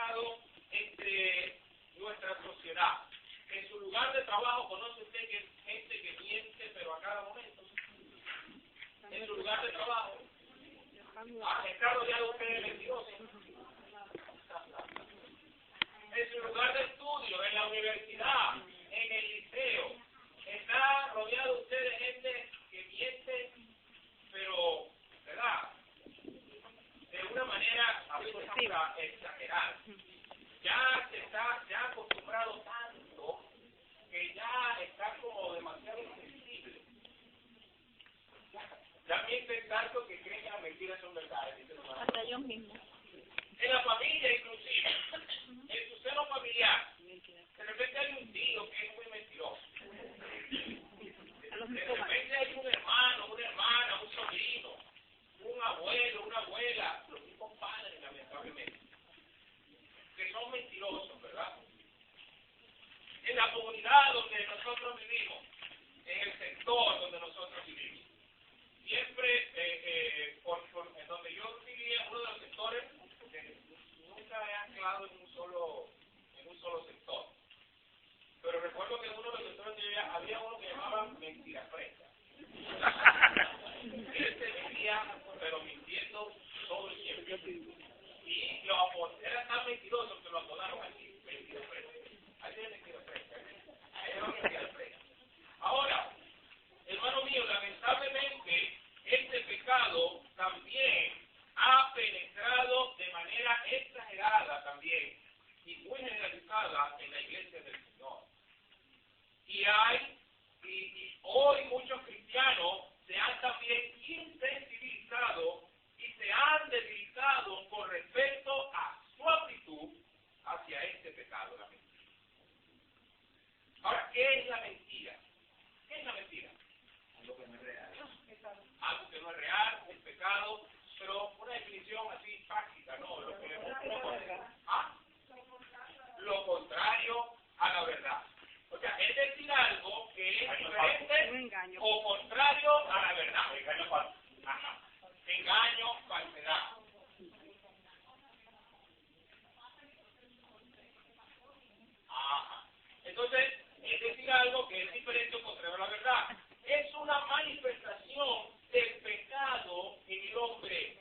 generalizado entre nuestra sociedad. En su lugar de trabajo, ¿conoce usted que gente que miente, pero a cada momento? En su lugar de trabajo, está rodeado usted de mentirosos. En su lugar de estudio, en la universidad, en el liceo, está rodeado usted de gente que miente, pero, ¿verdad?, de una manera a veces hasta exagerada. Ya se ha acostumbrado tanto que ya está como demasiado sensible. Ya mienten tanto que creen que las mentiras son verdades. Hasta ellos mismos. En la familia, inclusive, en su seno familiar, de repente hay un tío que es muy mentiroso. De repente hay un hermano, una hermana, un sobrino, un abuelo, una abuela, los mismos padres, lamentablemente, que son mentirosos, ¿verdad? En la comunidad donde nosotros vivimos, en el sector donde nosotros vivimos, siempre, en donde yo vivía, uno de los sectores, nunca he anclado en un solo sector. Pero recuerdo que en uno de los sectores que yo vivía, había uno que llamaban mentira fresca. Este vivía, pero mintiendo todo el tiempo. Y era tan mentiroso que lo apodaron así, mentira fresca. Ahí tiene mentira fresca. Ahí era mentira fresca. Ahora, hermano mío, lamentablemente, este pecado también ha penetrado de manera exagerada también y muy generalizada en la iglesia del Señor. Y hoy muchos cristianos se han también insensibilizado y se han debilitado con respecto a su actitud hacia este pecado, la mentira. Ahora, ¿qué es la mentira? ¿Qué es la mentira? Algo que no es real. Algo que no es real, un pecado, pero una definición así práctica, ¿no? Lo contrario a la verdad. O sea, es decir algo que es diferente o contrario a la verdad. Ajá. Engaño, falsedad. Ajá. Entonces, es decir algo que es diferente o contrario a la verdad. Es una manifestación del pecado en el hombre.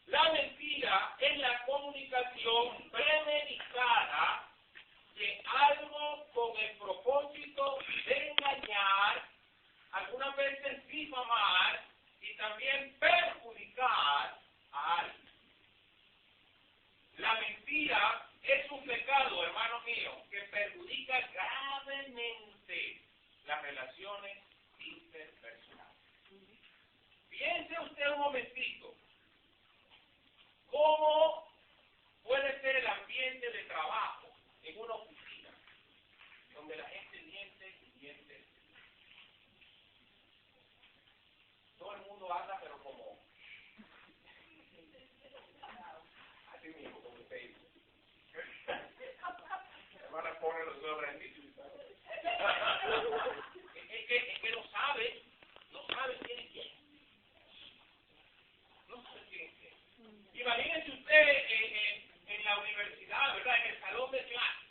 La mentira es la comunicación premeditada de algo con el propósito de engañar, algunas veces difamar y también perjudicar a alguien. La mentira es un pecado, hermano mío, que perjudica gravemente las relaciones interpersonales. Piense usted un momentito, ¿cómo puede ser el ambiente de trabajo en una oficina donde la gente miente y miente? Todo el mundo anda, pero como así mismo, como usted dice. Hermana, pone los dos rendidos. Es que no sabe quién es quién. No sabe quién es quién. Imagínese usted en la universidad, ¿verdad? En el salón de clase,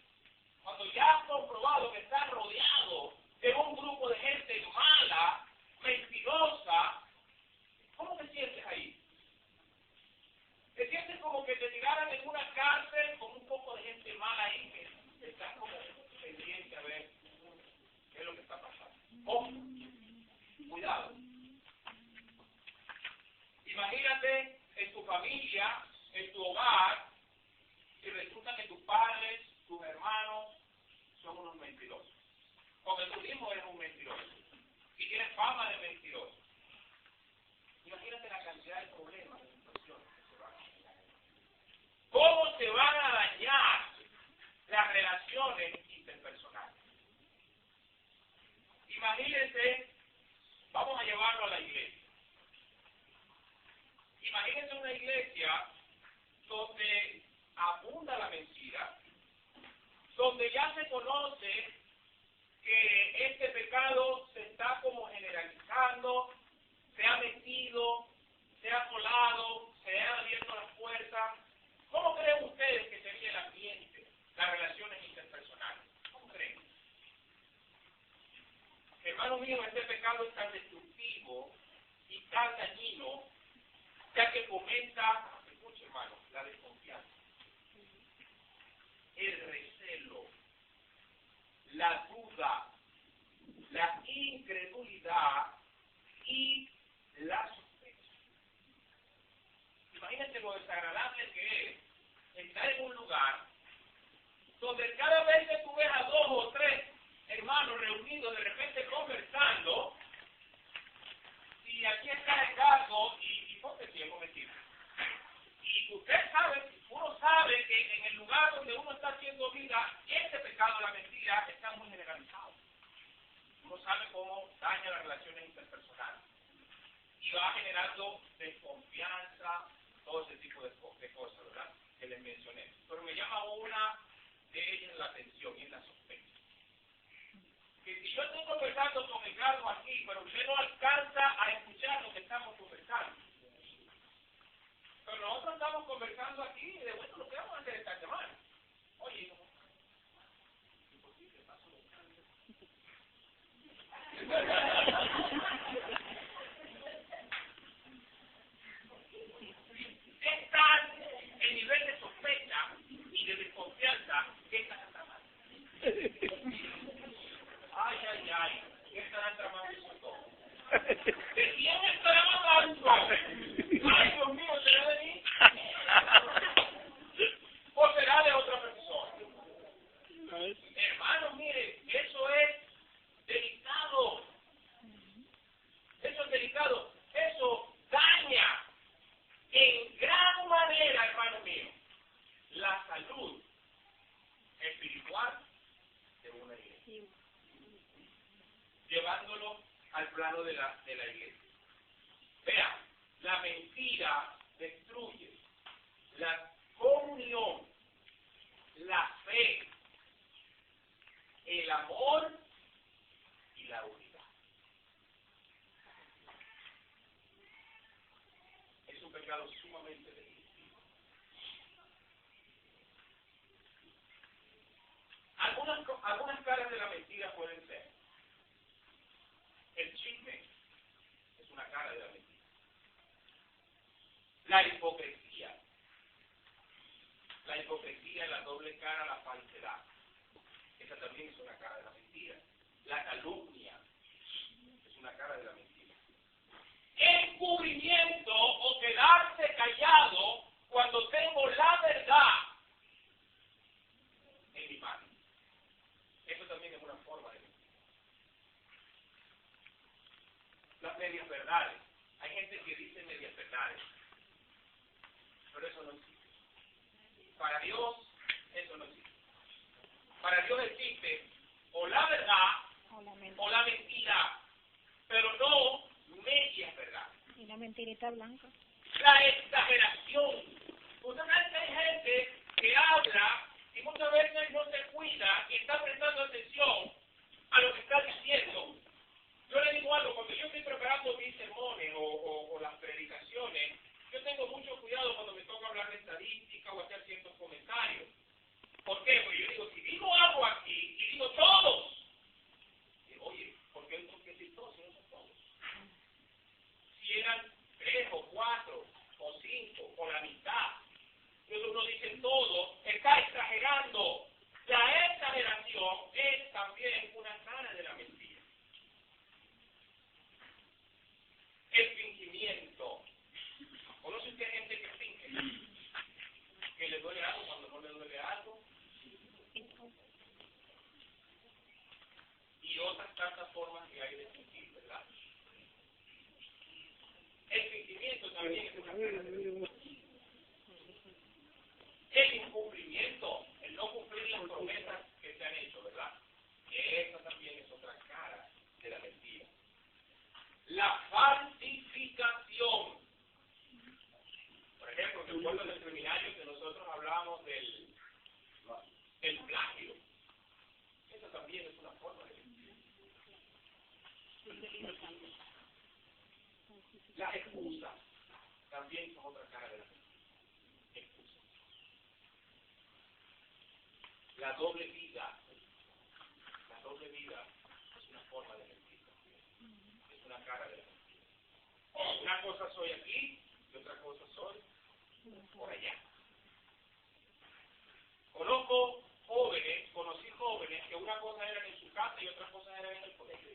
cuando ya ha comprobado que está rodeado de un grupo de gente mala, mentirosa, ¿cómo te sientes ahí? ¿Te sientes como que te tiraran en una cárcel con un poco de gente mala ahí que está como pendiente a ver qué es lo que está pasando? Ojo, cuidado. Imagínate en tu familia, en tu hogar, si resulta que tus padres, tus hermanos son unos mentirosos. O que tú mismo eres un mentiroso. Y tienes fama de mentiroso. Imagínate la cantidad de problemas, de situaciones que se van a generar. ¿Cómo se van a dañar las relaciones interpersonales? Imagínense, vamos a llevarlo a la iglesia. Imagínense una iglesia donde abunda la mentira, donde ya se conoce que este pecado se está como generalizando, se ha metido, se ha colado, se han abierto las puertas. ¿Cómo creen ustedes que sería el ambiente, las relaciones interpersonales? ¿Cómo creen? Hermano mío, este pecado es tan destructivo y tan dañino, ya que fomenta, escuche hermano, la desconfianza, el recelo, la duda, la incredulidad y la sospecha. Imagínense lo desagradable que es estar en un lugar donde cada vez que tú ves a 2 o 3 hermanos reunidos de repente conversando, y aquí está el caso, y ponte tiempo, mentira. Y usted sabe, uno sabe que en el lugar donde uno está haciendo vida, este pecado, la mentira, está muy generalizado. Uno sabe cómo daña las relaciones interpersonales. Y va generando desconfianza, todo ese tipo de cosas, ¿verdad? Que les mencioné. Pero me llama una de ellas la atención y es la sospecha. Que si yo estoy conversando con el cargo aquí, pero usted no alcanza a escuchar lo que estamos conversando. Pero nosotros estamos conversando aquí y de bueno, lo que vamos a hacer esta semana. Oye, ¿por qué te pasó? Es tal el nivel de sospecha y de desconfianza que están tramando. Ay, ¿qué estarán tramando esos dos? ¿De quién estarán hablando? Ay, Dios mío, ¿será de mí? ¿O será de otra persona? Hermano, mire, eso es delicado. Eso es delicado. Eso daña en gran manera, hermano mío, la salud espiritual de una iglesia. Llevándolo al plano de la iglesia. Vea, la mentira destruye la comunión, la fe, el amor y la unidad. Es un pecado sumamente destructivo. Algunas caras de la mentira pueden ser: el chisme es una cara de la mentira. La hipocresía, la doble cara, la falsedad. Esa también es una cara de la mentira. La calumnia es una cara de la mentira. Encubrimiento o quedarse callado cuando tengo la verdad en mi mano. Eso también es una forma de mentir. Las medias verdades. Hay gente que dice medias verdades, pero eso no existe. Para Dios, eso no existe. Para Dios existe o la verdad o la mentira, pero no medias verdades. Y la mentirita blanca. La exageración. Usted sabe que hay gente que habla y muchas veces no se cuida y está prestando atención a lo que está diciendo. Yo le digo algo, cuando yo estoy preparando mis sermones o las predicaciones, yo tengo mucho cuidado cuando me toca hablar de estadística o hacer ciertos comentarios. ¿Por qué? Porque yo digo, si digo algo aquí y digo todos, digo, oye, ¿por qué decir todos si no son todos? Si eran 3 o 4 o 5 o la mitad, cuando uno dice todo, está exagerando. La exageración es también una cara de la mentira. El fingimiento. ¿Conoce usted gente que finge? Que le duele algo cuando no le duele algo. Y otras tantas formas que hay de fingir, ¿verdad? El fingimiento también es una cara de mentira. El incumplimiento, el no cumplir las promesas que se han hecho, ¿verdad? Esa también es otra cara de la mentira. La falsificación. Por ejemplo, recuerdo en el seminario que nosotros hablábamos del plagio. Eso también es una forma de mentira. Las excusas también son otra cara de la mentira. Excusas. la doble vida. La doble vida es una forma de mentir. Es una cara de la mentira. Una cosa soy aquí y otra cosa soy por allá. Conocí jóvenes que una cosa era en su casa y otra cosa era en el colegio.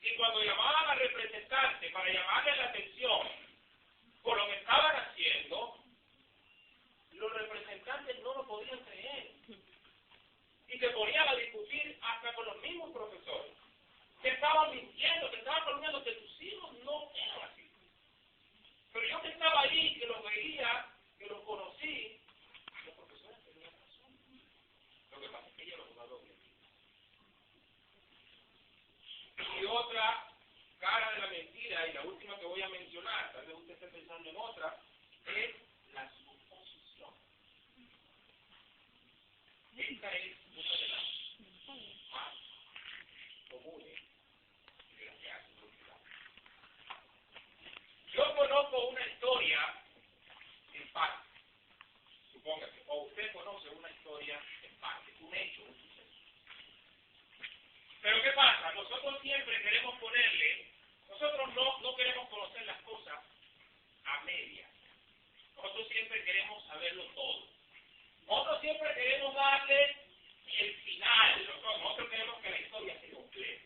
Y cuando llamaban al representante para llamarle la atención por lo que estaban haciendo, los representantes no lo podían creer. Y se ponían a discutir hasta con los mismos profesores, que estaban mintiendo, que estaban columnando que tus hijos no eran así. Pero yo que estaba ahí, que los veía, que los conocí, los profesores tenían razón. Lo que pasa es que ellos lo tomaron bien. Y otra cara de la mentira, y la última que voy a mencionar, tal vez usted esté pensando en otra, es la suposición. Esta es una de las más comunes de las que hacen olvidar. Yo conozco una historia en parte, supóngase, o usted conoce una historia en parte, un hecho, un suceso. Pero ¿qué pasa? Nosotros siempre queremos ponerle, nosotros no queremos conocer las cosas a medias. Nosotros siempre queremos saberlo todo. Nosotros siempre queremos darle el final. Nosotros queremos que la historia se complete.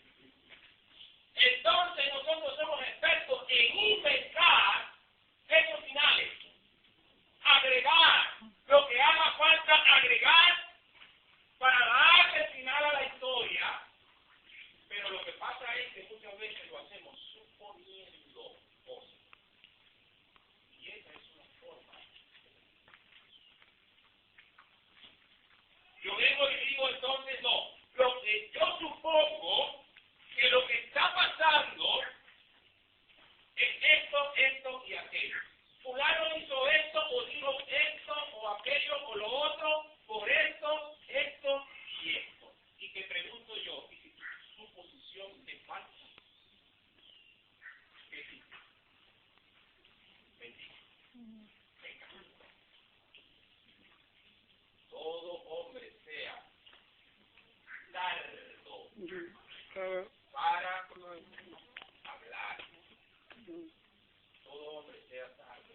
Entonces nosotros somos expertos en inventar esos finales. Agregar lo que haga falta agregar para darle el final a la historia. Pero lo que pasa es que muchas veces lo hacemos suponiendo cosas. Y esa es una forma. Yo vengo y digo entonces, no. Lo que yo supongo que lo que está pasando es esto y aquello. Fulano hizo esto o dijo esto o aquello o lo otro por esto y esto. Y te pregunto yo, ¿y si tu suposición te falta? ¿Qué dices? Mentira. Venga. Todo hombre sea tardo para hablar. Todo hombre sea tardo.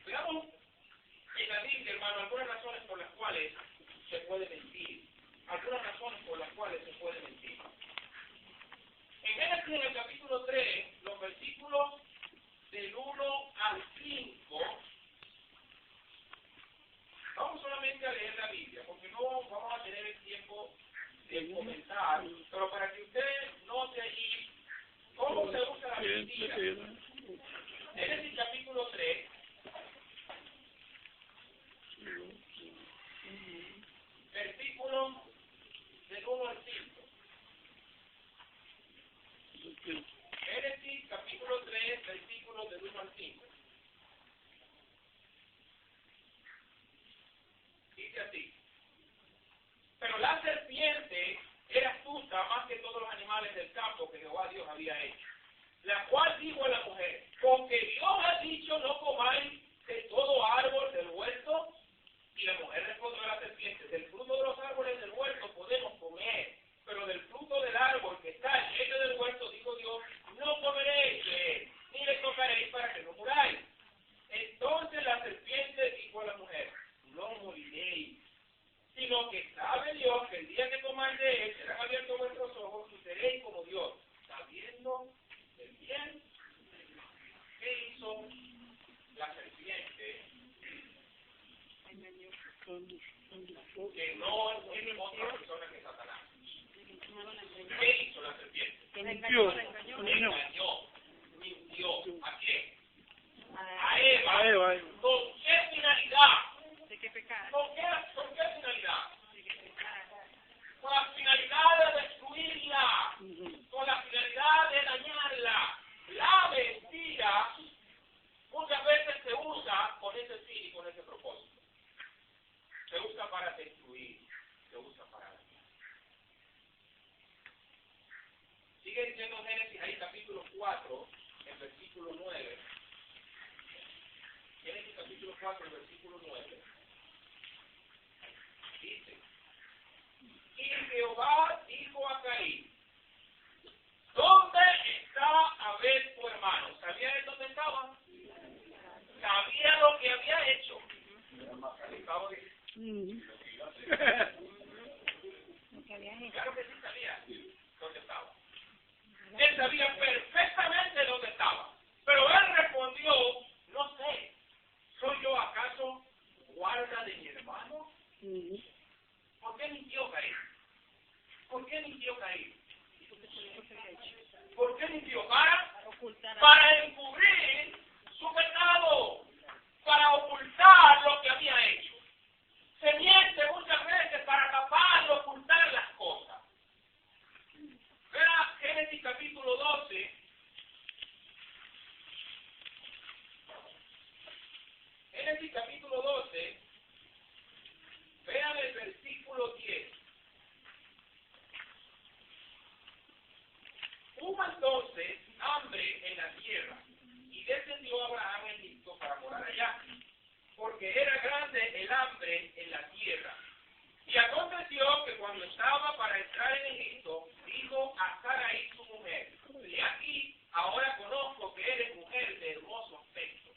Veamos en la Biblia, hermano, algunas razones por las cuales se puede mentir. Algunas razones por las cuales se puede mentir. En Génesis, en el capítulo 3, los versículos del 1 al 5, vamos solamente a leer la Biblia, porque no vamos a tener el tiempo de comentar, pero para que usted note allí cómo se usa la mentira. Génesis capítulo 3, versículos del 1 al 5. Génesis capítulo 3, versículos del 1 al 5. Dice así: pero la serpiente era astuta más que todos los animales del campo que Jehová Dios había hecho, la cual dijo a la mujer: porque Dios ha dicho, no comáis de todo árbol del huerto. Y la mujer respondió a la serpiente: del fruto de los árboles del huerto podemos comer, pero del fruto del árbol que está en medio del huerto, dijo Dios, no comeréis de él, ni le tocaréis para que no muráis. Entonces la serpiente dijo a la mujer: no moriréis, sino que sabe Dios que el día que comáis de él serán abiertos vuestros ojos y seréis como Dios, sabiendo el bien. ¿Qué hizo la serpiente? Que no es otra persona que Satanás. ¿Qué hizo la serpiente? Mintió. Engañó. Mintió. ¿A quién? A Eva. ¿Con qué finalidad? ¿De qué pecar? ¿Con qué finalidad? Con la finalidad de destruirla. Con la finalidad de dañarla. La mentira muchas veces se usa con ese fin y con ese propósito. Se usa para destruir, se usa para dañar. Sigue diciendo Génesis ahí capítulo 4, en el versículo 9. Génesis capítulo 4, el versículo 9. Dice, y Jehová dijo a Caín, ¿dónde está Abel tu hermano? ¿Sabía él dónde estaba? Sabía lo que había hecho. Claro que sí sabía dónde estaba. Él sabía perfectamente dónde estaba. Pero él respondió, no sé, ¿soy yo acaso guarda de mi hermano? ¿Por qué mintió Caín? ¿Por qué mintió Caín? ¿Por qué mintió? Para encubrir su pecado, para ocultar lo que había hecho. Se miente muchas veces para tapar, ocultar las cosas. Vea Génesis capítulo 12. Génesis capítulo 12. Vean el versículo 10. Hubo entonces hambre en la tierra, y descendió Abraham a Egipto para morar allá, porque era grande el hambre en la tierra. Y aconteció que cuando estaba para entrar en Egipto, dijo a Sarai su mujer, y aquí ahora conozco que eres mujer de hermoso aspecto.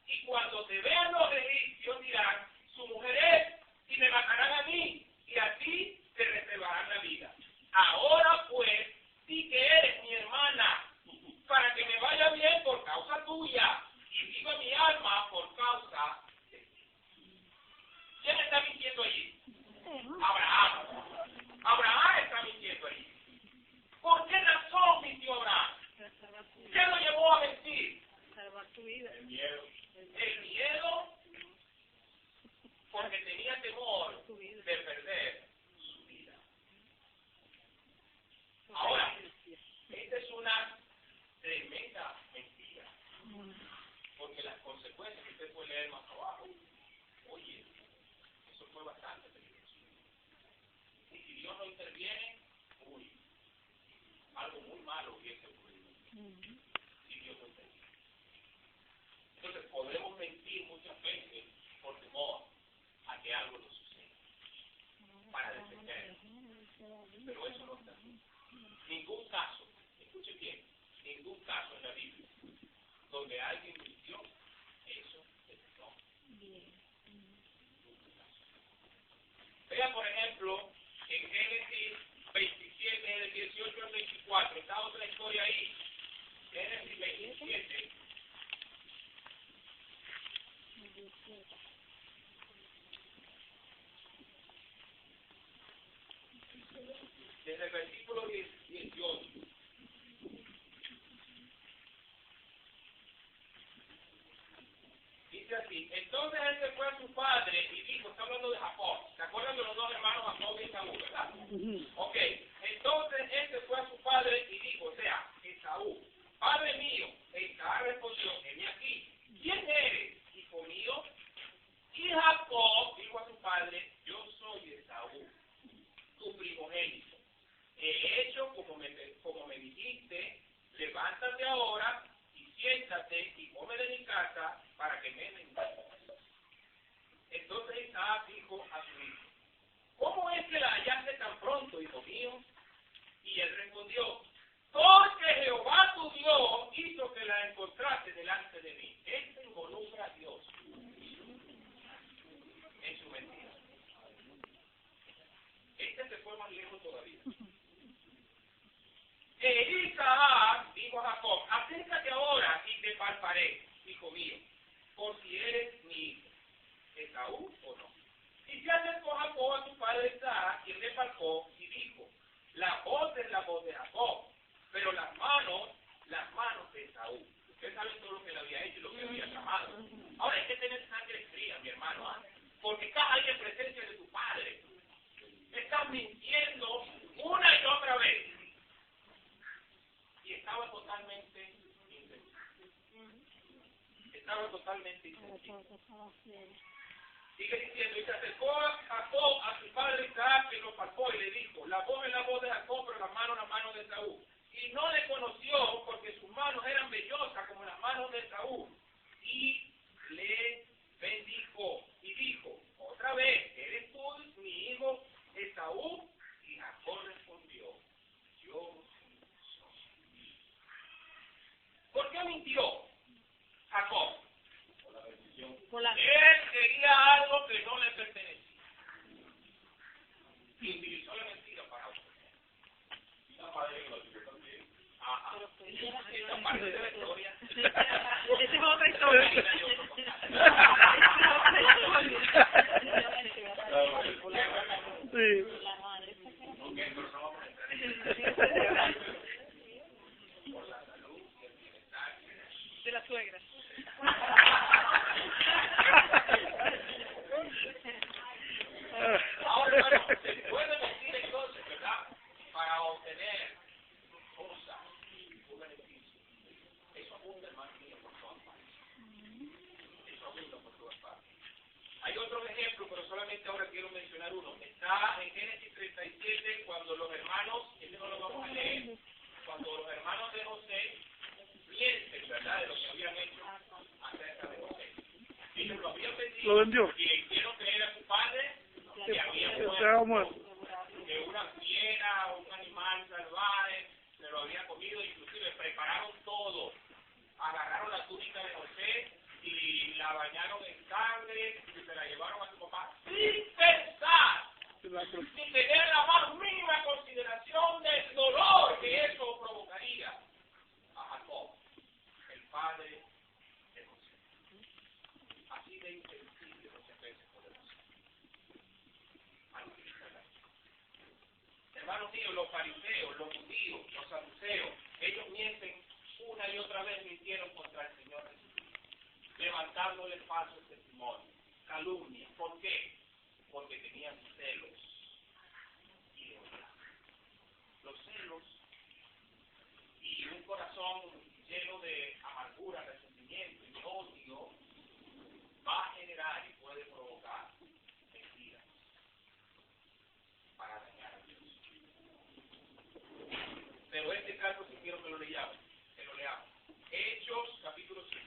Y cuando te vean los egipcios dirán, su mujer es, y me matarán a mí, y a ti te reservarán la vida. Ahora pues, di que eres mi hermana, para que me vaya bien por causa tuya, y viva mi alma por causa de ti. ¿Quién está mintiendo allí? Abraham. Abraham está mintiendo allí. ¿Por qué razón mintió Abraham? ¿Qué lo llevó a mentir? Salvar tu vida. El miedo. El miedo, porque tenía temor de perder su vida. Ahora, esta es una tremenda mentira, porque las consecuencias que usted puede leer más abajo, oye, eso fue bastante peligroso. Y si Dios no interviene, uy, algo muy malo hubiese ocurrido. Si Dios no interviene. Entonces podremos mentir muchas veces por temor a que algo nos suceda, para defendernos. Pero eso no está así. Ningún caso, escuche bien, ningún caso en la Biblia donde alguien mintió, eso se perdona. Vea, por ejemplo, en Génesis 27, del 18 al 24, está otra historia ahí. Génesis 27. Desde el versículo 18. Dice así, entonces él se fue a su padre y dijo, está hablando de Jacob, ¿se acuerdan de los dos hermanos Jacob y Esaú, verdad? Ok, entonces él se fue a su padre y dijo, o sea, Esaú, padre mío, Esaú respondió, heme aquí, ¿quién eres, hijo mío? Y Jacob dijo a su padre, yo soy Esaú, tu primogénito. He hecho como me dijiste, levántate ahora y siéntate y come de mi casa para que me bendigas. Entonces Isaac dijo a su hijo, ¿cómo es que la hallaste tan pronto, hijo mío? Y él respondió, porque Jehová tu Dios hizo que la encontrase delante de mí. Él se involucra a Dios en su mentira. Este se fue más lejos todavía. Isaac dijo a Jacob, acércate ahora y te palparé, hijo mío, por si eres mi hijo, Esaú o no. Y se acercó Jacob a su padre Isaac, quien le palpó y dijo, la voz es la voz de Jacob, pero las manos de Esaú. Ustedes saben todo lo que le había hecho y lo que había tramado. Ahora hay que tener sangre fría, mi hermano, porque estás ahí en presencia de tu padre. Estás mintiendo una y otra vez. Y estaba totalmente insensible. Sigue diciendo, y se acercó Jacob a su padre Isaac, que lo palpó y le dijo, la voz es la voz de Jacob, pero la mano de Esaú. Y no le conoció porque sus manos eran vellosas Esaú, y le bendijo y dijo, otra vez, ¿eres tú mi hijo Esaú? Y Jacob respondió, yo soy. ¿Por qué mintió Jacob? Por la bendición. Él quería algo que no le pertenecía. Y utilizó la mentira para obtener. Y la madre que lo tuvo también. Ajá. Esta parte de la historia. Esa es otra historia. Sí. Ok, pero no vamos a entrar en eso. Por la salud y el bienestar De la suegra. Ahora, bueno, se puede decir entonces, ¿verdad? Para obtener cosas, un beneficio. Eso abunda, hermano mío, por todas partes. Eso abunda por todas partes. Hay otros ejemplos, pero solamente ahora quiero mencionar uno. Está en Génesis 37, cuando los hermanos, este no lo vamos a leer, cuando los hermanos de José piensen, ¿verdad?, de lo que habían hecho acerca de José. Ellos lo habían vendido, Lo vendió. y le hicieron creer a su padre que había muerto. que una fiera, un animal salvaje, se lo había comido, inclusive prepararon todo. Agarraron la túnica de José y la bañaron en sangre y se la llevaron a su papá sin pensar, sin tener la más mínima consideración del dolor que eso provocaría a Jacob, el padre de José. Así de insensible muchas veces podemos ser. Hermanos míos, los fariseos, los judíos, los saduceos, ellos mienten una y otra vez, mintieron contra el Señor Jesús, levantándole falsos testimonios, calumnias. ¿Por qué? Porque tenían celos y odio. Los celos y un corazón lleno de amargura, resentimiento y odio va a generar y puede provocar mentiras para dañar a Dios. Pero este caso si quiero que lo leamos. Hechos capítulo 5.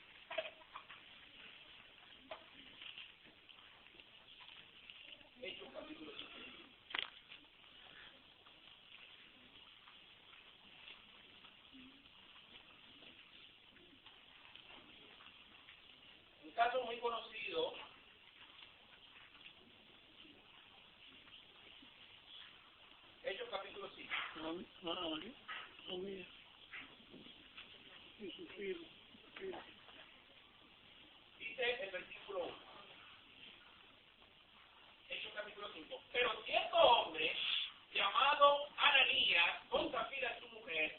Hechos capítulo 5. Un caso muy conocido. Hechos capítulo 5. Dice el versículo 1. Hechos capítulo 5. Pero cierto hombre llamado Ananías, con Zafira su mujer,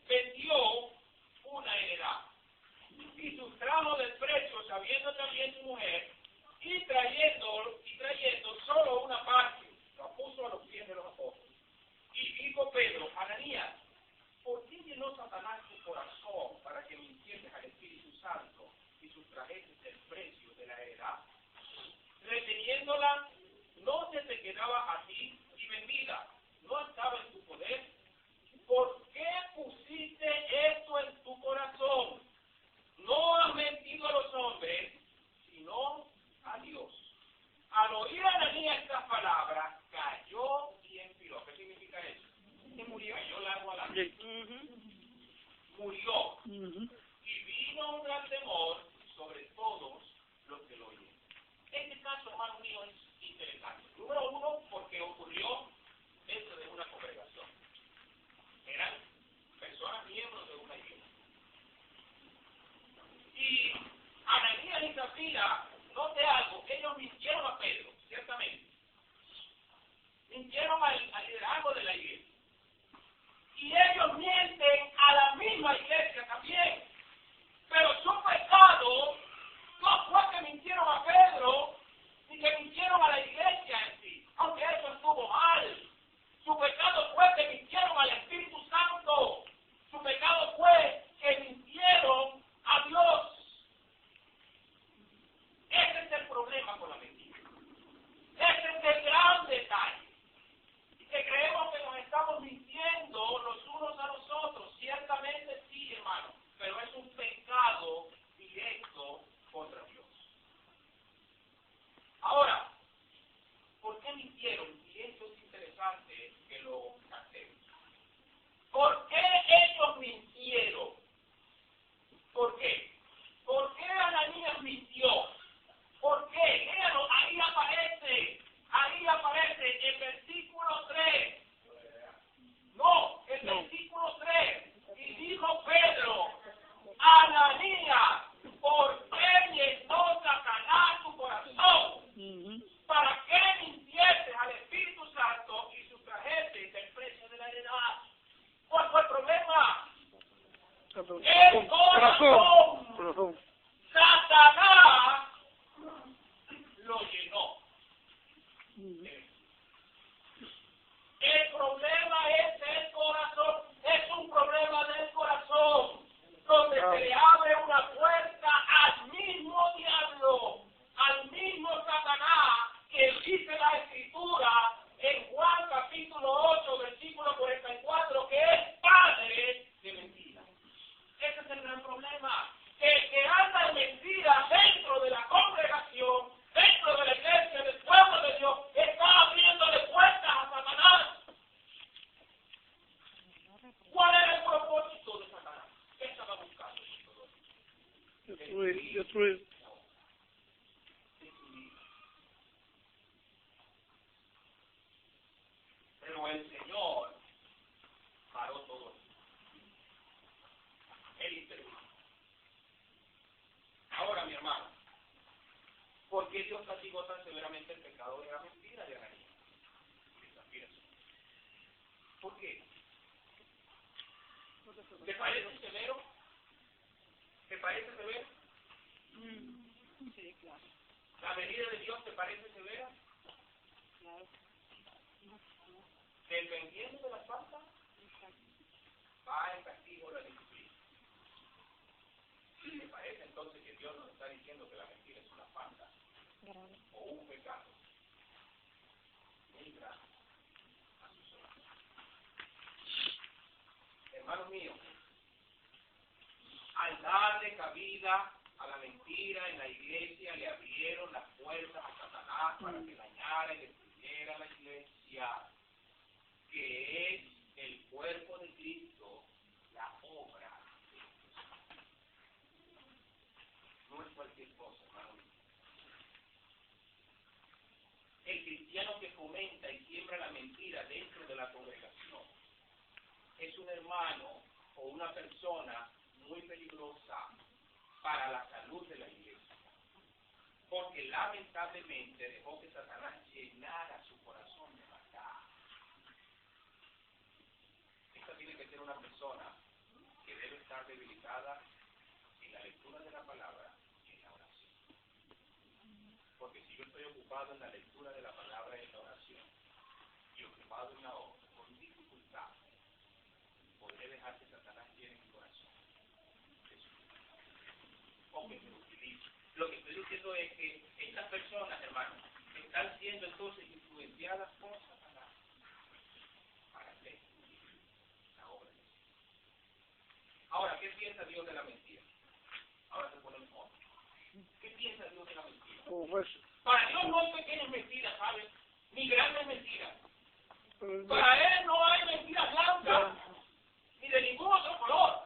vendió una heredad y sustrajo del precio, sabiendo también su mujer, y trayendo solo una parte, la puso a los pies de los apóstoles. Y dijo Pedro, Ananías, ¿por qué llenó Satanás tu corazón para que mintieses al Espíritu Santo y sustrajeses el precio de la heredad? Reteniéndola, no se te quedaba a ti y vendida, no estaba en tu poder. ¿Por qué pusiste esto en tu corazón? No has mentido a los hombres, sino a Dios. Al oír a Ananías estas palabras, cayó y expiró. ¿Qué significa eso? Se murió. Cayó largo adelante. Murió. Y vino un gran temor sobre todos los que lo oyeron. Este caso, hermano mío, es interesante. Número uno, porque ocurrió dentro de una congregación. Eran personas miembros de una iglesia. Y Ananías y Zafira, note algo, ellos mintieron a Pedro, ciertamente. Mintieron al liderazgo de la iglesia. Y ellos mienten a la misma iglesia también. Pero su pecado no fue que mintieron a Pedro, ni que mintieron a la iglesia en sí, aunque eso estuvo mal. Su pecado fue que mintieron al Espíritu Santo. Su pecado fue que mintieron a Dios. Ese es el problema con la mentira. Ese es el gran detalle. Que creemos que nos estamos mintiendo los unos a los otros. El corazón. Satanás lo llenó. El problema es el corazón. Es un problema del corazón, donde se le abre una puerta al mismo diablo, al mismo Satanás, que dice la Escritura en Juan capítulo 8, versículo 44, que es padre de mentiras. Ese es el gran problema. El que anda en mentira dentro de la congregación, dentro de la iglesia, del pueblo de Dios, está abriéndole puertas a Satanás. ¿Cuál era el propósito de Satanás? ¿Qué estaba buscando? Destruir. Pero el Señor paró todo eso. Él intervino. Ahora, mi hermano, ¿por qué Dios castigó tan severamente el pecado de la mentira de Ananías? ¿Por qué? ¿Te parece severo? ¿Te parece severo? Sí, claro. ¿La venida de Dios te parece severa? Claro. Dependiendo de la falta, va el castigo de la disciplina. ¿Te parece entonces que Dios nos está diciendo que la mentira es una falta o un pecado muy grave a sus ojos? Hermanos míos, al darle cabida a la mentira en la iglesia, le abrieron las puertas a Satanás para que dañara y destruyera la iglesia, que es el cuerpo de Cristo, la obra de Cristo. No es cualquier cosa, hermano. El cristiano que fomenta y siembra la mentira dentro de la congregación es un hermano o una persona muy peligrosa para la salud de la iglesia, porque lamentablemente dejó que Satanás llenara su corazón de maldad. Esta tiene que ser una persona que debe estar debilitada en la lectura de la palabra y en la oración. Porque si yo estoy ocupado en la lectura de la palabra y en la oración, y ocupado en la obra, con dificultad, podré dejar que Satanás llene mi corazón. O que me utilice. Lo que estoy diciendo es que estas personas, hermanos, están siendo entonces influenciadas por Satanás para hacer la obra de Dios. Ahora, ¿qué piensa Dios de la mentira? Ahora se pone en modo. ¿Qué piensa Dios de la mentira? Para Dios no hay pequeñas mentiras, ¿sabes? Ni grandes mentiras. Para Él no hay mentiras blancas, ni de ningún otro color.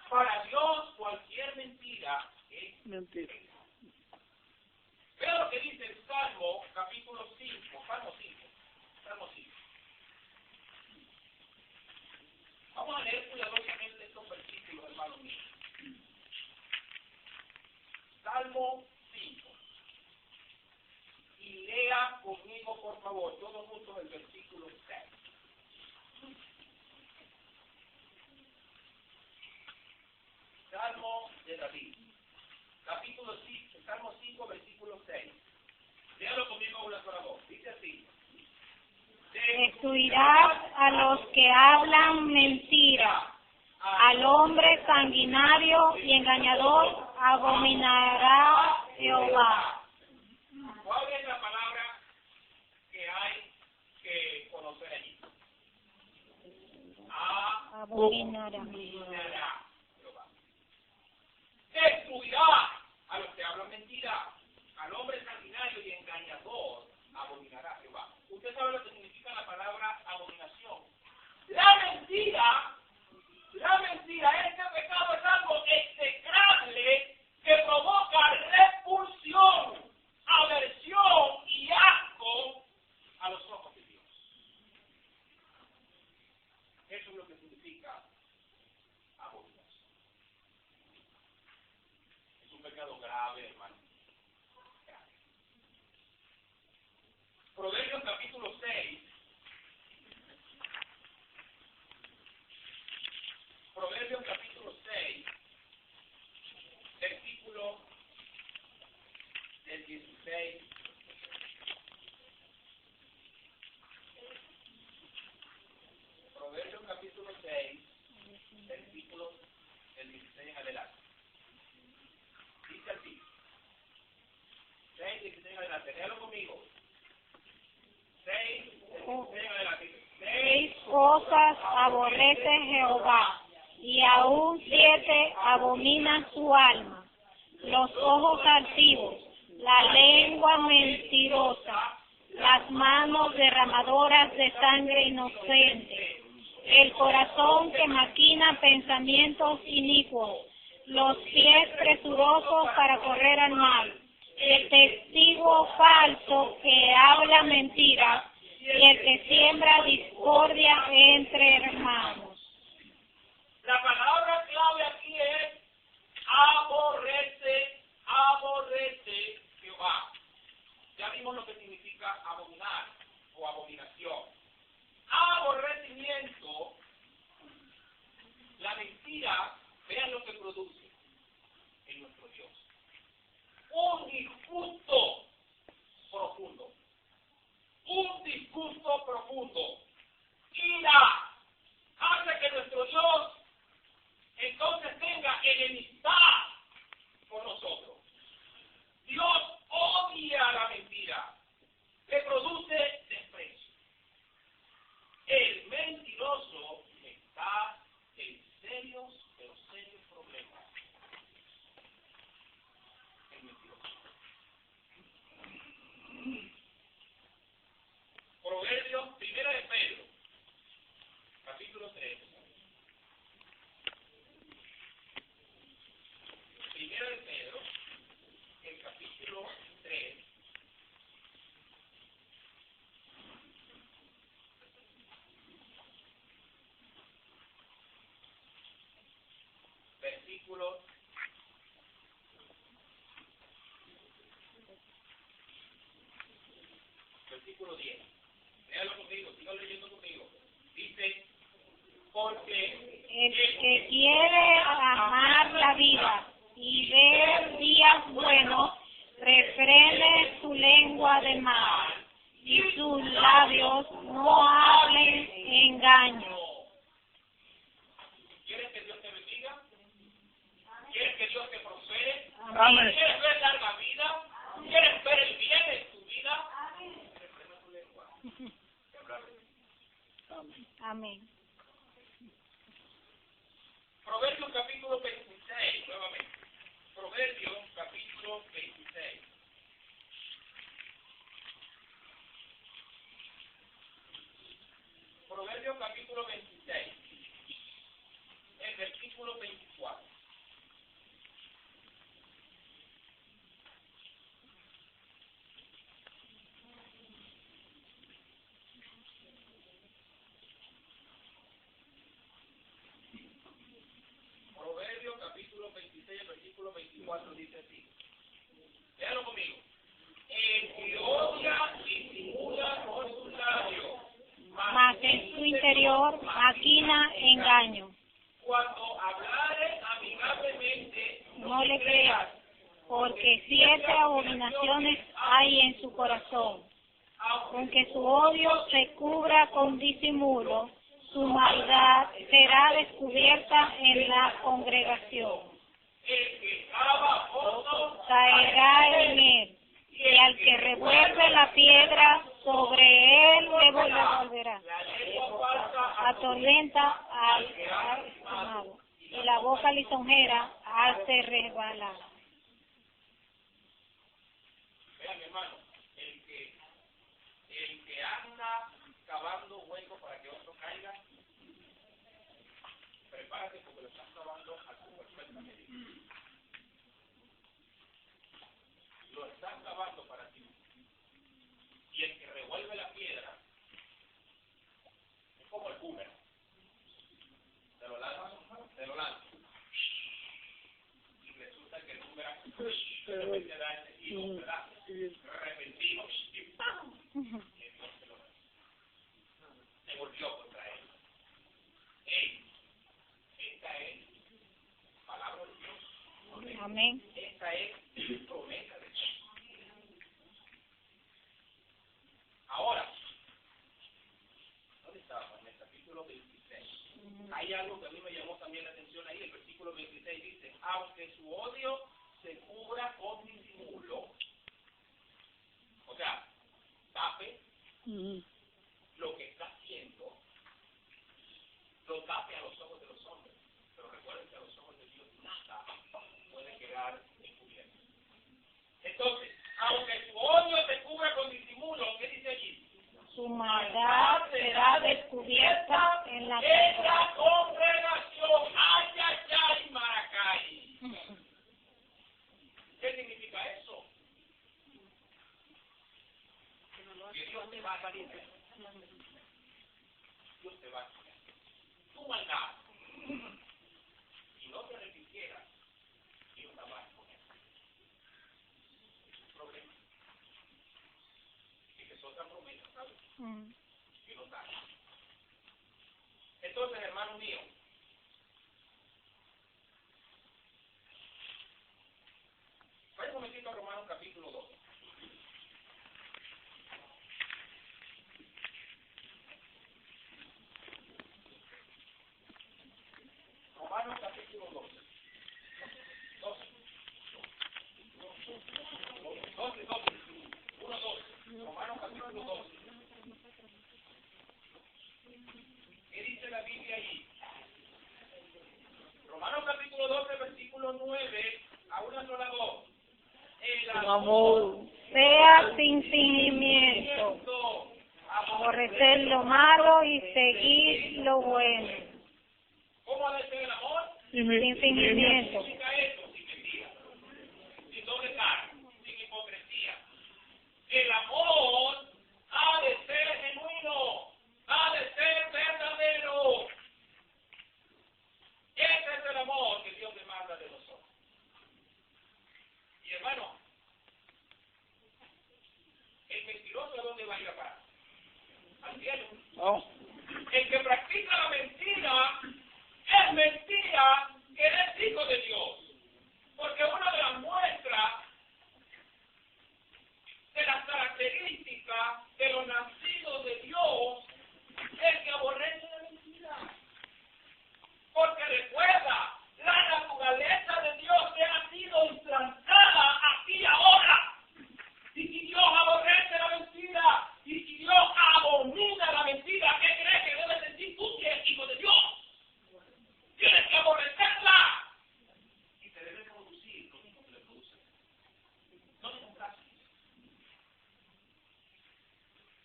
Para Dios cualquier mentira es mentira. Vea lo que dice el Salmo, capítulo 5, Salmo 5. Vamos a leer cuidadosamente estos versículos, hermanos míos. Salmo 5. Y lea conmigo, por favor, todos juntos el versículo 6. Salmo de David, capítulo 5, Salmo 5, versículo 6. Léalo conmigo a una sola voz. Dice así. Destruirás a los que hablan mentira. Al hombre sanguinario y engañador abominará Jehová. ¿Cuál es la palabra que hay que conocer allí? Abominará. Jehová. Destruirá a los que hablan mentira. Al hombre sanguinario y engañador abominará Jehová. Usted sabe lo que significa la palabra abominación. La mentira, este pecado es algo execrable que provoca repulsión, aversión y asco a los ojos de Dios. Eso es lo que significa abominación. Es un pecado grave, hermano. Proverbios capítulo 6. 16. Proverbios capítulo 6, versículos del 16 en adelante. Dice así. 6, 16 en adelante. Léalo conmigo. 6, 16 en adelante. 6 cosas aborrece Jehová, y aún 7 abomina su alma: los ojos altivos, la lengua mentirosa, las manos derramadoras de sangre inocente, el corazón que maquina pensamientos inicuos, los pies presurosos para correr al mal, el testigo falso que habla mentiras, y el que siembra discordia entre hermanos. La palabra clave aquí es aborrece Jehová. Ya vimos lo que significa abominar o abominación. Aborrecimiento, la mentira, vean lo que produce en nuestro Dios. Un disgusto profundo. Un disgusto profundo. Ira hace que nuestro Dios entonces tenga enemistad con nosotros. Dios odia la mentira, le produce desprecio. El mentiroso está en serios, pero serios problemas. El mentiroso. Proverbios, primera de Pedro, capítulo 3. Primera de Pedro, el capítulo 3. Versículo 10. Léalo conmigo, sigo leyendo conmigo. Dice, porque El que quiere amar la vida y ver días buenos, refrene su lengua de mal, y sus labios no hablen engaño. ¿Quieres que Dios te bendiga? ¿Quieres que Dios te prospere? Amén. ¿Quieres ver larga vida? ¿Quieres ver el bien en tu vida? Refrena tu lengua. Amén. Proverbios capítulo 26, nuevamente. Proverbios capítulo 26. Proverbios capítulo 26. El versículo 24. Proverbios capítulo 26, el versículo 24 dice así. Léalo conmigo. El que odia disimula con sus labios, Mas en su interior maquina engaño. cuando hablare amigablemente, No le creas, porque 7 abominaciones hay en su corazón. Aunque su odio se cubra con disimulo, su maldad será descubierta en la congregación. el que cava fosos Caerá en él, y al que revuelve la piedra, sobre él le volverá. la lengua falsa Atormenta al estimado, y la boca lisonjera hace resbalar. Vean, hermano, el que anda cavando huecos para que otro caiga, prepárate porque lo estás cavando a tu perfecta medida. Lo estás cavando para ti. Y el que revuelve la piedra es como el boomerang. Te lo lanza. Y resulta que el boomerang te da ese giro, ¿verdad? Repentino. Y entonces se volvió contra él. Esta es palabra de Dios. Amén. Esta es promesa de Dios. llamó también la atención ahí, el versículo 26 dice, aunque su odio se cubra con disimulo, o sea, tape lo que está haciendo, lo tape a los ojos de los hombres, pero recuerden que a los ojos de Dios nada puede quedar encubierto. Entonces, aunque su odio se cubra con disimulo, ¿qué dice allí? Su maldad será descubierta en la congregación. ¡Ay, ay, ay, Maracay! ¿Qué significa eso? Que Dios te va a exponer. Dios te va a exponer. Tu maldad. Si no te arrepintieras, Dios te va a exponer. Es un problema. Y que es otra promesa, ¿sabes? Que no da. Entonces, hermano mío, vaya un momentito a Romanos capítulo 2. Romanos capítulo 12. 12. Romanos capítulo 12. ¿Qué dice la Biblia ahí? Romanos capítulo 12, versículo 9, a una sola voz. El amor sea sin fingimiento, aborrecer lo malo y seguir lo bueno. ¿Cómo ha de ser el amor? Sin fingimiento. ¿Qué significa eso? Sin mentira, sin doble cara, sin hipocresía. El amor ha de ser genuino, ha de ser verdadero. Ese es el amor que Dios demanda de nosotros. Y hermano, el mentiroso, ¿a dónde va a ir a parar? Al cielo. No. El que practica la mentira es mentira que es hijo de Dios. Porque una de las muestras de las características de los nacidos de Dios es que aborrecen la mentira. Porque recuerda, la naturaleza de Dios que ha sido implantada aquí ahora. Y si Dios aborrece la mentira, y si Dios abomina la mentira, ¿qué crees que debes sentir tú que eres hijo de Dios? Tienes que aborrecerla. Y te debe producir lo mismo que le produce. No te compras.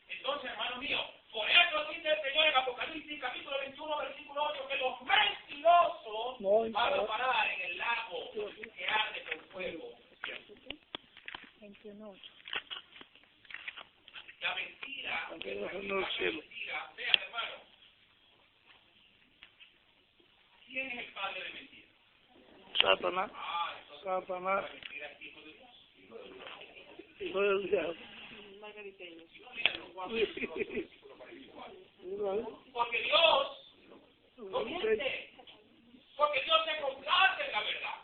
Entonces, hermano mío, por eso dice el Señor en Apocalipsis capítulo 21, versículo 8, que los mentirosos van a parar en el lago que arde con fuego. 21. La mentira, vean, hermano, ¿quién es el padre de mentira? Satanás. Entonces, Satanás. la mentira es hijo de Dios. Hijo del diablo. Porque Dios no miente. Porque Dios se complace en la verdad.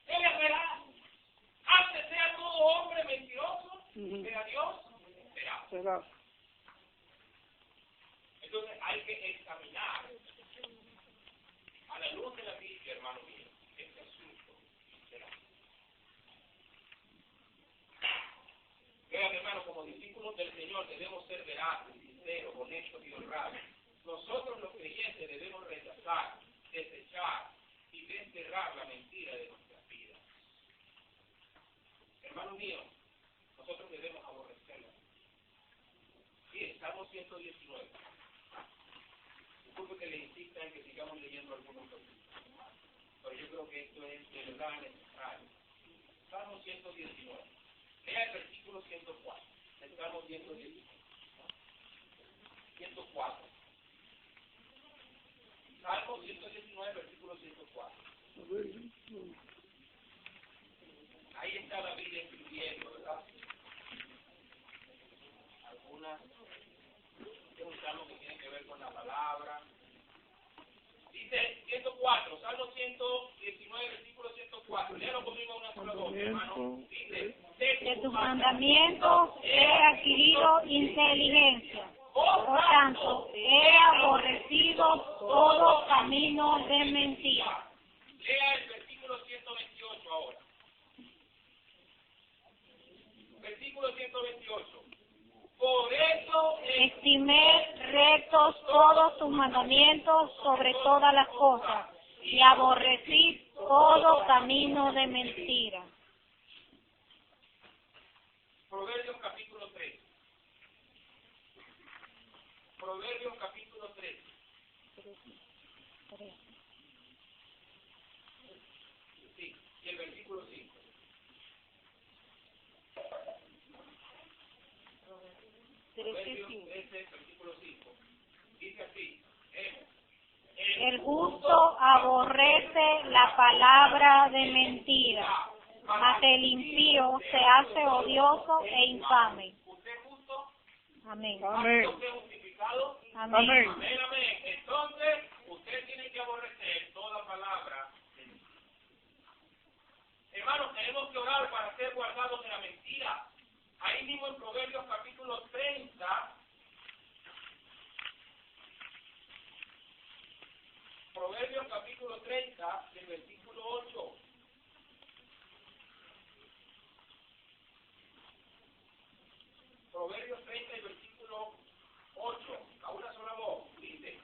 Él es verdad. Antes sea todo hombre mentiroso, sea Dios, será. Entonces hay que examinar a la luz de la Biblia, hermano mío, este asunto será. Vean, hermano, como discípulos del Señor debemos ser veraces, sinceros, honestos y honrados. Nosotros los creyentes debemos rechazar, desechar y desterrar la mentira de nuestras vidas. Hermano mío, nosotros debemos aborrecerla. Sí, Salmo 119. Disculpe que le insista en que sigamos leyendo algunos versículos, pero yo creo que esto es de verdad necesario. Salmo 119. Lea el versículo 104. El Salmo 119. 104. Salmo 119, versículo 104. Ahí está la Biblia escribiendo, ¿verdad? Algunas, es un salmo que tiene que ver con la palabra. Dice 104, Salmo 119, versículo 104. Léalo conmigo una sola voz, hermano. Dice, De tus mandamientos he adquirido inteligencia. Por tanto, he aborrecido todo camino de mentira. Lea el versículo 128 ahora. Versículo 128. Por eso Estimé rectos todos tus mandamientos sobre todas las cosas, y aborrecí todo camino de mentira. Proverbios capítulo 3. Proverbios capítulo 3. Sí, y el versículo 5. Proverbios 13, versículo 5. Dice así. El justo aborrece la palabra de mentira, mas el impío se hace odioso e infame. ¿Usted es justo? Amén. Amén. ¿Usted es justificado? Amén. Amén, amén. Entonces, usted tiene que aborrecer toda palabra de mentira. Hermanos, tenemos que orar para ser guardados de la mentira. Ahí mismo en Proverbios capítulo 30, Proverbios capítulo 30, del versículo 8. Proverbios 30, el versículo 8. A una sola voz, dice.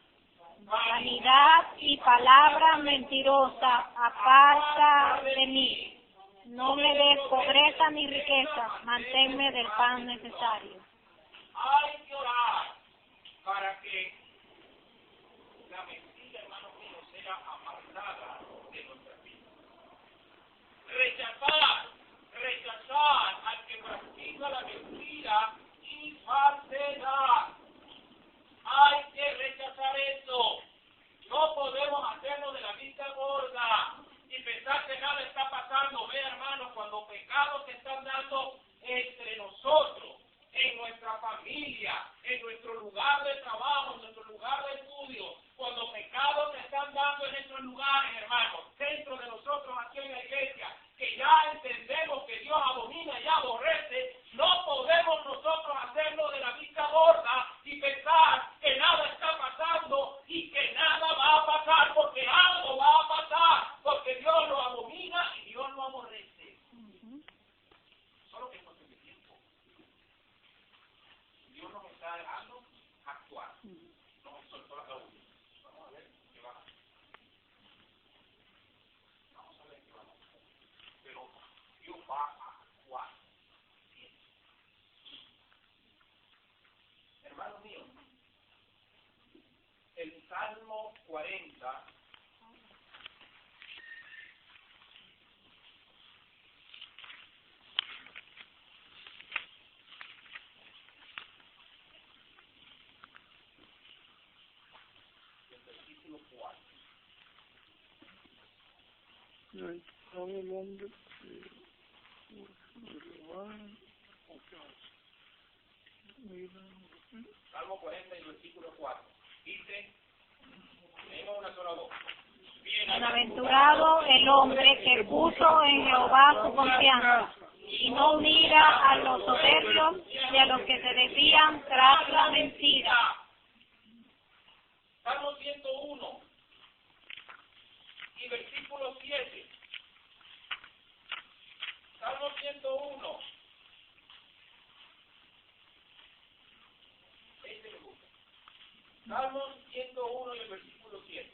Vanidad y palabra mentirosa aparta de mí. No me des pobreza ni riqueza, manténme del pan necesario. Hay que orar para que la mentira, hermano mío, sea apartada de nuestra vida. Rechazar al que practica la mentira y falsedad. Hay que rechazar eso. No podemos hacerlo de la vista gorda y pensar que nada está pasando. Ve, hermano, cuando pecados se están dando entre nosotros, en nuestra familia, en nuestro lugar de trabajo, en nuestro lugar de estudio, cuando pecados se están dando en estos lugares, hermanos, dentro de nosotros aquí en la iglesia, que ya entendemos que Dios abomina y aborrece, no podemos nosotros hacerlo de la vista gorda y pensar que nada está pasando y que nada va a pasar, porque algo va a pasar, porque Dios lo abomina y Dios lo aborrece. Solo que es cuestión de tiempo. Dios nos está dejando actuar. Nos soltó la cabeza. Vamos a ver qué va a hacer. Vamos a ver qué va a hacer. Pero Dios va a actuar. Hermanos míos, el Salmo 40, el versículo 4. Todo el hombre Salmo 40 y versículo 4. Dice, tenemos una sola voz. Bienaventurado el hombre que puso en Jehová su confianza y no mira a los soberbios y a los que se desvían tras la mentira. Salmo 101 y versículo 7. Salmo 101. Este me gusta. Salmo 101 y el versículo 7.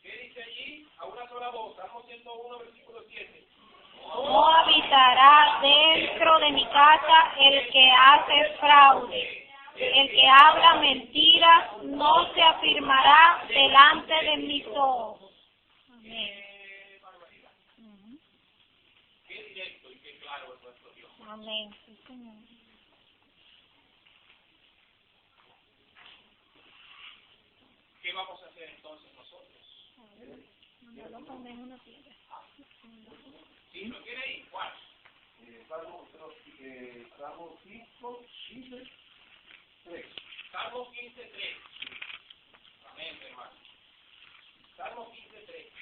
¿Qué dice allí? A una sola voz. Salmo 101, versículo 7. No habitará dentro de mi casa el que hace fraude. El que habla mentiras no se afirmará delante de mis ojos. Amén. Barbaridad. Qué directo y qué claro es nuestro Dios. Amén. Sí, Señor. ¿Qué vamos a hacer entonces nosotros? Mándalo poner una piedra. ¿Sí? ¿Lo quiere ahí? ¿Cuál? Salmo 15, 3. Salmo 15, 3. Amén, hermano. Salmo 15, 3.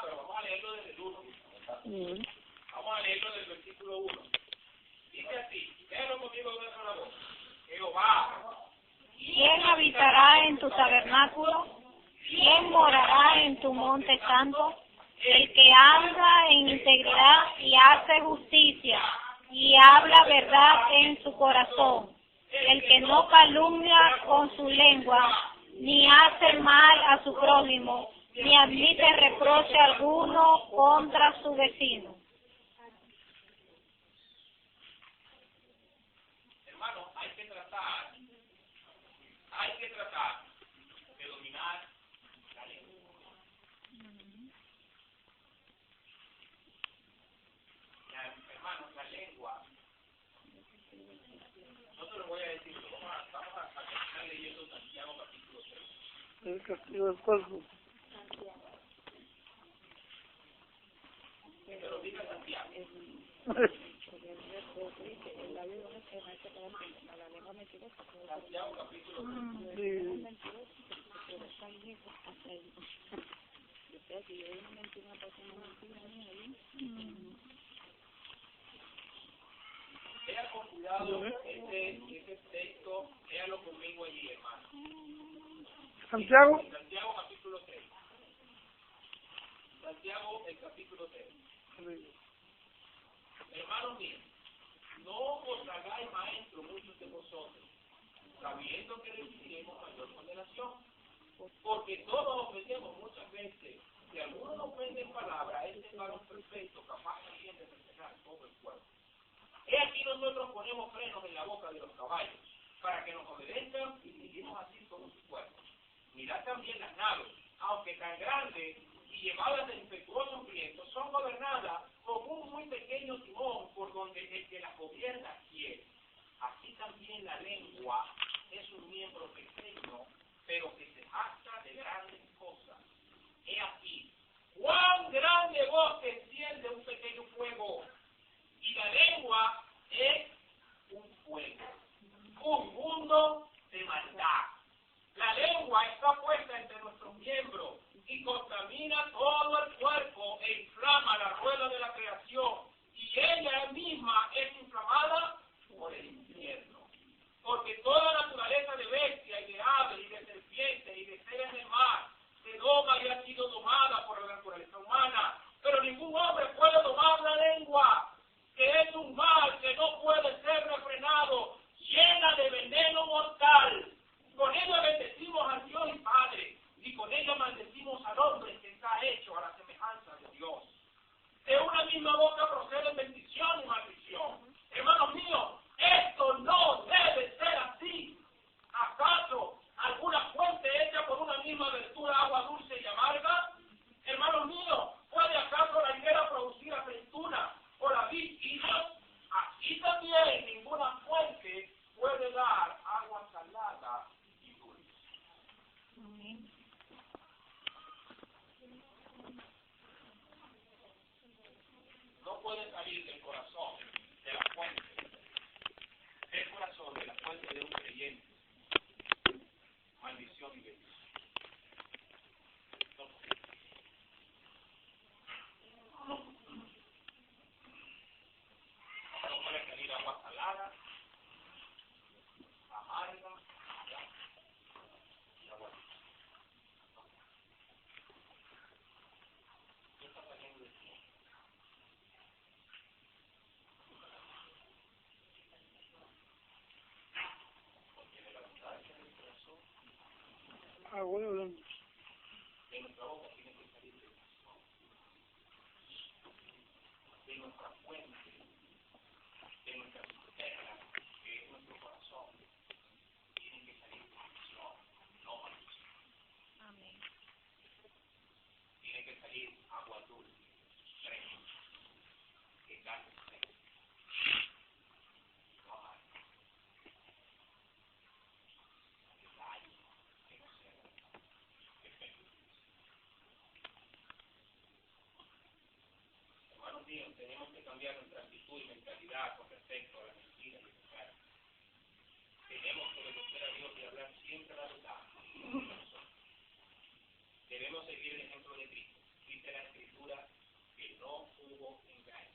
Pero vamos a leerlo desde el 1. Vamos a leerlo del versículo 1. Dice así, léelo conmigo de una sola voz. Jehová. ¿Quién habitará en tu tabernáculo? ¿Quién morará en tu monte santo? El que anda en integridad y hace justicia y habla verdad en su corazón. El que no calumnia con su lengua, ni hace mal a su prójimo, ni admite reproche alguno contra su vecino. Hermano, hay que tratar de dominar la lengua. Hermano, la lengua, no te lo voy a decir, vamos a estar leyendo Santiago capítulo 3. El castigo del cuerpo. Que te lo diga Santiago. Santiago capítulo 3. Sí. Lea con cuidado este texto, léalo conmigo allí, hermano. Santiago. Santiago capítulo 3. Santiago el capítulo 3. Hermanos míos, no os hagáis maestros muchos de vosotros, sabiendo que recibiremos mayor condenación. Porque todos ofendemos muchas veces. Si alguno nos ofende en palabra, este es varón perfecto, capaz también de refrenar todo el cuerpo. He aquí nosotros ponemos frenos en la boca de los caballos, para que nos obedezcan y vivimos así como sus cuerpos. Mirad también las naves, aunque tan grandes y llevadas de impetuosos vientos, son gobernadas con un muy pequeño timón por donde el que las gobierna quiere. Así también la lengua es un miembro pequeño, pero que se jacta de grandes cosas. He aquí, cuán grande bosque enciende un pequeño fuego, y la lengua es un fuego, un mundo de maldad. La lengua está puesta entre nuestros miembros y contamina todo el cuerpo e inflama la rueda de la creación, y ella misma es inflamada por el infierno. Porque toda naturaleza de bestia y de ave y de serpiente y de seres del mar se doma y ha sido domada por la naturaleza humana, pero ningún hombre puede domar la lengua, que es un mal que no puede ser refrenado, llena de veneno mortal. Con ella bendecimos a Dios y Padre, y con ella maldecimos al hombre que está hecho a la semejanza de Dios. De una misma boca proceden bendición y maldición. Hermanos míos, esto no debe ser así. ¿Acaso alguna fuente hecha por una misma abertura agua dulce y amarga? Hermanos míos, ¿puede acaso la higuera producir aceituna o la vid higos? Así también ninguna fuente puede dar agua salada y dulce. No puede salir del corazón de la fuente, del corazón de la fuente de un creyente, maldición y bendición. No puede salir agua salada, amarga, y agua dulce. ¿Qué está saliendo de ti? Porque de la abundancia del corazón, Bueno. de nuestra boca tiene que salir del corazón. De nuestra fuente, de nuestra cisterna, que es nuestro corazón, tiene que salir bendición, no maldición. Amén. Tiene que salir agua dulce, fresca, que cante fresca, no amarga, que dañe, que no sea perfecto. Hermanos míos, tenemos que cambiar nuestra actitud y mentalidad con respecto a la mentira y el pecado. Tenemos que obedecer a Dios y hablar siempre la verdad. Debemos seguir el ejemplo de Cristo. Dice la Escritura que no hubo engaño.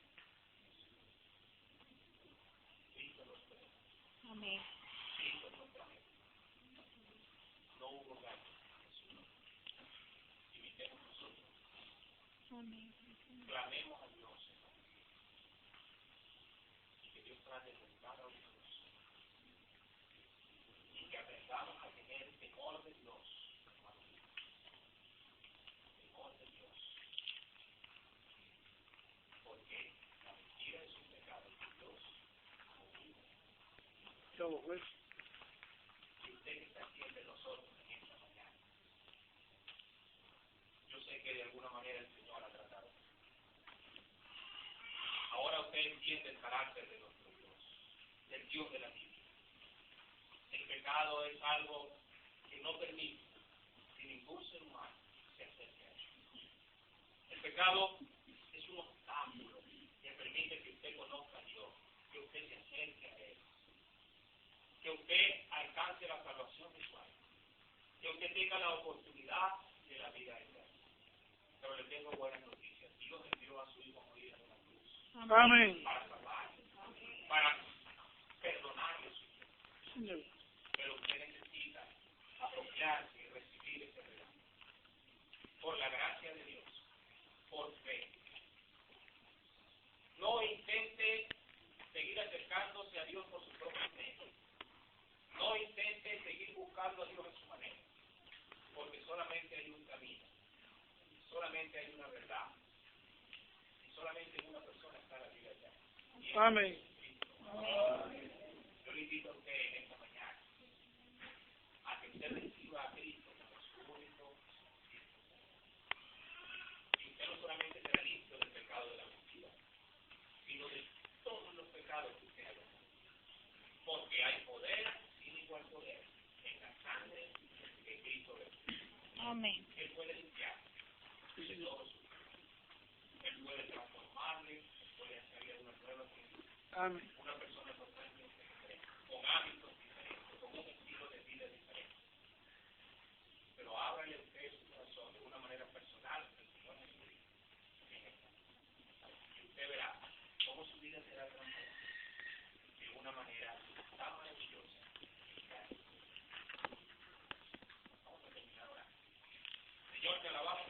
Cristo nos perdonó. Amén. Cristo nos perdonó. No hubo engaño. Imitemos nosotros. Amén. Clamemos a Dios. Y que Dios trate con cada uno de nosotros. Y que aprendamos a tener temor de Dios. Temor de Dios. Porque la mentira es un pecado de Dios. Chavo, pues. Y usted que está aquí entre nosotros en esta mañana. Yo sé que de alguna manera el Señor ha tratado. Ahora usted entiende el carácter de nuestro Dios, del Dios de la Biblia. El pecado es algo que no permite que ningún ser humano se acerque a Él. El pecado es un obstáculo que permite que usted conozca a Dios, que usted se acerque a Él, que usted alcance la salvación de su alma, que usted tenga la oportunidad de la vida eterna. Pero le tengo buenas noticias. Dios envió a su Hijo a morir en una cruz Amén. para salvarle, para perdonarle su vida. Señor. Pero usted necesita apropiarse y recibir ese regalo. Por la gracia de Dios, por fe. No intente seguir acercándose a Dios por su propio medio. No intente seguir buscando a Dios en su manera. Porque solamente hay un camino. Solamente hay una verdad. Y solamente en una persona está la vida eterna. Amén. Yo le invito a usted en esta mañana a que usted reciba a Cristo como su único y usted no solamente será limpio del pecado de la mentira, sino de todos los pecados que usted haya cometido. Porque hay poder, sin igual poder, en la sangre de Cristo Jesús. Amén. Él puede limpiar de todo su pecado. Él puede transformarle, él puede hacerle una nueva criatura. Amén. Una persona totalmente diferente, con hábitos diferentes, con un estilo de vida diferente. Pero ábrale usted su corazón de una manera personal al Señor Jesucristo en esta. Y usted verá cómo su vida será transformada de una manera tan maravillosa. Vamos a terminar ahora. Señor, te alabamos.